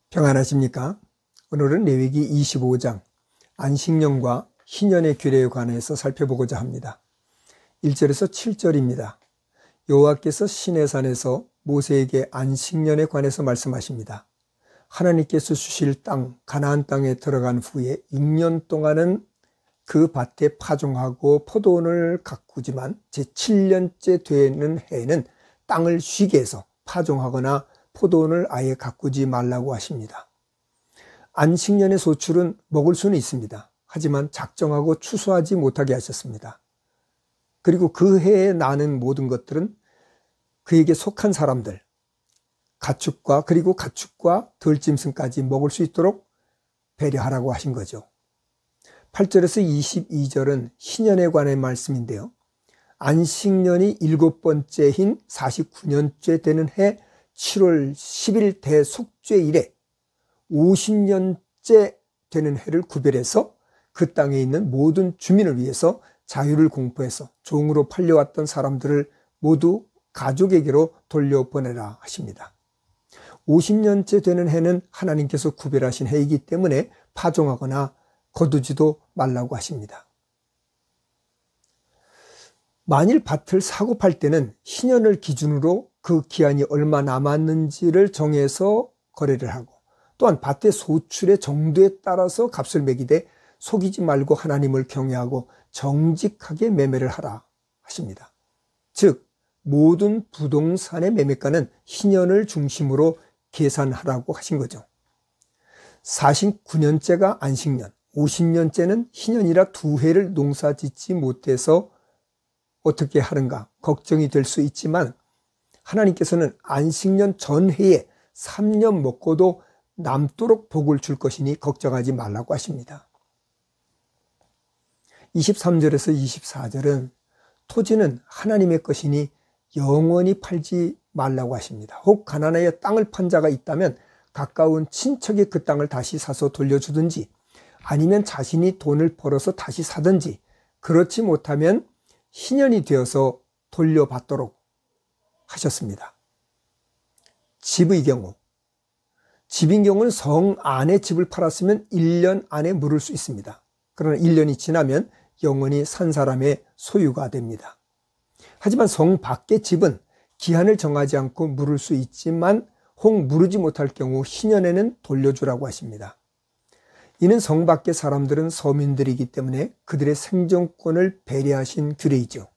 평안하십니까? 오늘은 레위기 25장 안식년과 희년의 규례에 관해서 살펴보고자 합니다. 1절에서 7절입니다. 여호와께서 시내산에서 모세에게 안식년에 관해서 말씀하십니다. 하나님께서 주실 땅 가나안 땅에 들어간 후에 6년 동안은 그 밭에 파종하고 포도원을 가꾸지만 제7년째 되는 해에는 땅을 쉬게 해서 파종하거나 포도원을 아예 가꾸지 말라고 하십니다. 안식년의 소출은 먹을 수는 있습니다. 하지만 작정하고 추수하지 못하게 하셨습니다. 그리고 그 해에 나는 모든 것들은 그에게 속한 사람들, 가축과 덜짐승까지 먹을 수 있도록 배려하라고 하신 거죠. 8절에서 22절은 희년에 관한 말씀인데요. 안식년이 7번째인 49년째 되는 해 7월 10일 대속죄일에 50년째 되는 해를 구별해서 그 땅에 있는 모든 주민을 위해서 자유를 공포해서 종으로 팔려왔던 사람들을 모두 가족에게로 돌려보내라 하십니다. 50년째 되는 해는 하나님께서 구별하신 해이기 때문에 파종하거나 거두지도 말라고 하십니다. 만일 밭을 사고 팔 때는 희년을 기준으로 그 기한이 얼마 남았는지를 정해서 거래를 하고, 또한 밭의 소출의 정도에 따라서 값을 매기되 속이지 말고 하나님을 경외하고 정직하게 매매를 하라 하십니다. 즉 모든 부동산의 매매가는 희년을 중심으로 계산하라고 하신 거죠. 49년째가 안식년, 50년째는 희년이라 두 해를 농사 짓지 못해서 어떻게 하는가 걱정이 될 수 있지만, 하나님께서는 안식년 전해에 3년 먹고도 남도록 복을 줄 것이니 걱정하지 말라고 하십니다. 23절에서 24절은 토지는 하나님의 것이니 영원히 팔지 말라고 하십니다. 혹 가나안에 땅을 판 자가 있다면 가까운 친척이 그 땅을 다시 사서 돌려주든지, 아니면 자신이 돈을 벌어서 다시 사든지, 그렇지 못하면 희년이 되어서 돌려받도록 하셨습니다. 집인 경우는 성 안에 집을 팔았으면 1년 안에 물을 수 있습니다. 그러나 1년이 지나면 영원히 산 사람의 소유가 됩니다. 하지만 성 밖의 집은 기한을 정하지 않고 물을 수 있지만 혹 무르지 못할 경우 희년에는 돌려주라고 하십니다. 이는 성 밖의 사람들은 서민들이기 때문에 그들의 생존권을 배려하신 규례이죠.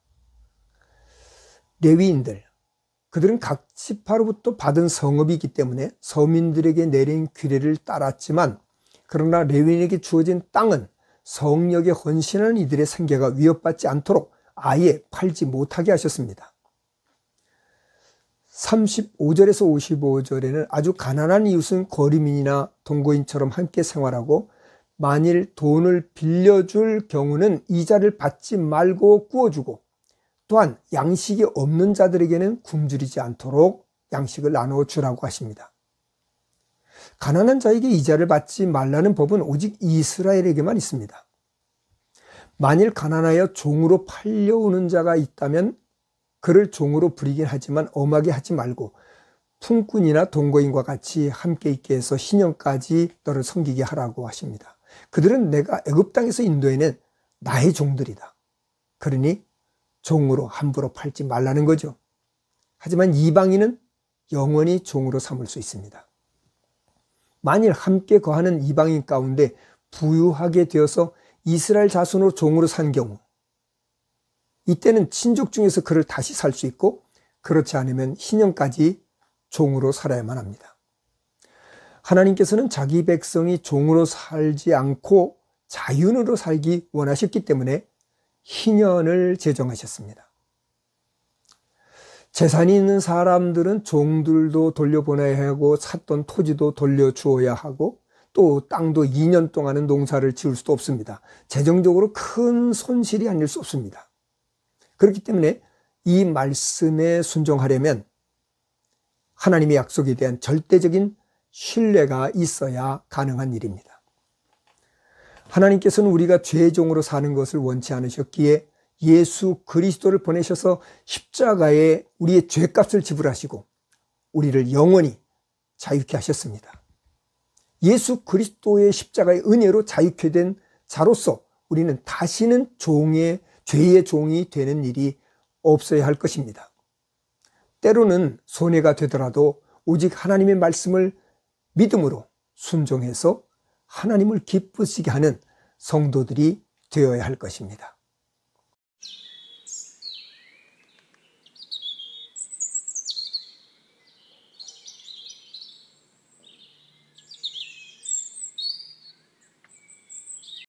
레위인들, 그들은 각 지파로부터 받은 성읍이기 때문에 서민들에게 내린 규례를 따랐지만, 그러나 레위인에게 주어진 땅은 성역에 헌신하는 이들의 생계가 위협받지 않도록 아예 팔지 못하게 하셨습니다. 35절에서 55절에는 아주 가난한 이웃은 거리민이나 동거인처럼 함께 생활하고, 만일 돈을 빌려줄 경우는 이자를 받지 말고 구워주고, 또한 양식이 없는 자들에게는 굶주리지 않도록 양식을 나누어 주라고 하십니다. 가난한 자에게 이자를 받지 말라는 법은 오직 이스라엘에게만 있습니다. 만일 가난하여 종으로 팔려오는 자가 있다면 그를 종으로 부리긴 하지만 엄하게 하지 말고 품꾼이나 동거인과 같이 함께 있게 해서 희년까지 너를 섬기게 하라고 하십니다. 그들은 내가 애굽 땅에서 인도해낸 나의 종들이다. 그러니 종으로 함부로 팔지 말라는 거죠. 하지만 이방인은 영원히 종으로 삼을 수 있습니다. 만일 함께 거하는 이방인 가운데 부유하게 되어서 이스라엘 자손으로 종으로 산 경우, 이때는 친족 중에서 그를 다시 살 수 있고, 그렇지 않으면 희년까지 종으로 살아야만 합니다. 하나님께서는 자기 백성이 종으로 살지 않고 자윤으로 살기 원하셨기 때문에 희년을 제정하셨습니다. 재산이 있는 사람들은 종들도 돌려보내야 하고 샀던 토지도 돌려주어야 하고, 또 땅도 2년 동안은 농사를 지을 수도 없습니다. 재정적으로 큰 손실이 아닐 수 없습니다. 그렇기 때문에 이 말씀에 순종하려면 하나님의 약속에 대한 절대적인 신뢰가 있어야 가능한 일입니다. 하나님께서는 우리가 죄종으로 사는 것을 원치 않으셨기에 예수 그리스도를 보내셔서 십자가에 우리의 죄값을 지불하시고 우리를 영원히 자유케 하셨습니다. 예수 그리스도의 십자가의 은혜로 자유케 된 자로서 우리는 다시는 죄의 종이 되는 일이 없어야 할 것입니다. 때로는 손해가 되더라도 오직 하나님의 말씀을 믿음으로 순종해서 하나님을 기쁘시게 하는 성도들이 되어야 할 것입니다.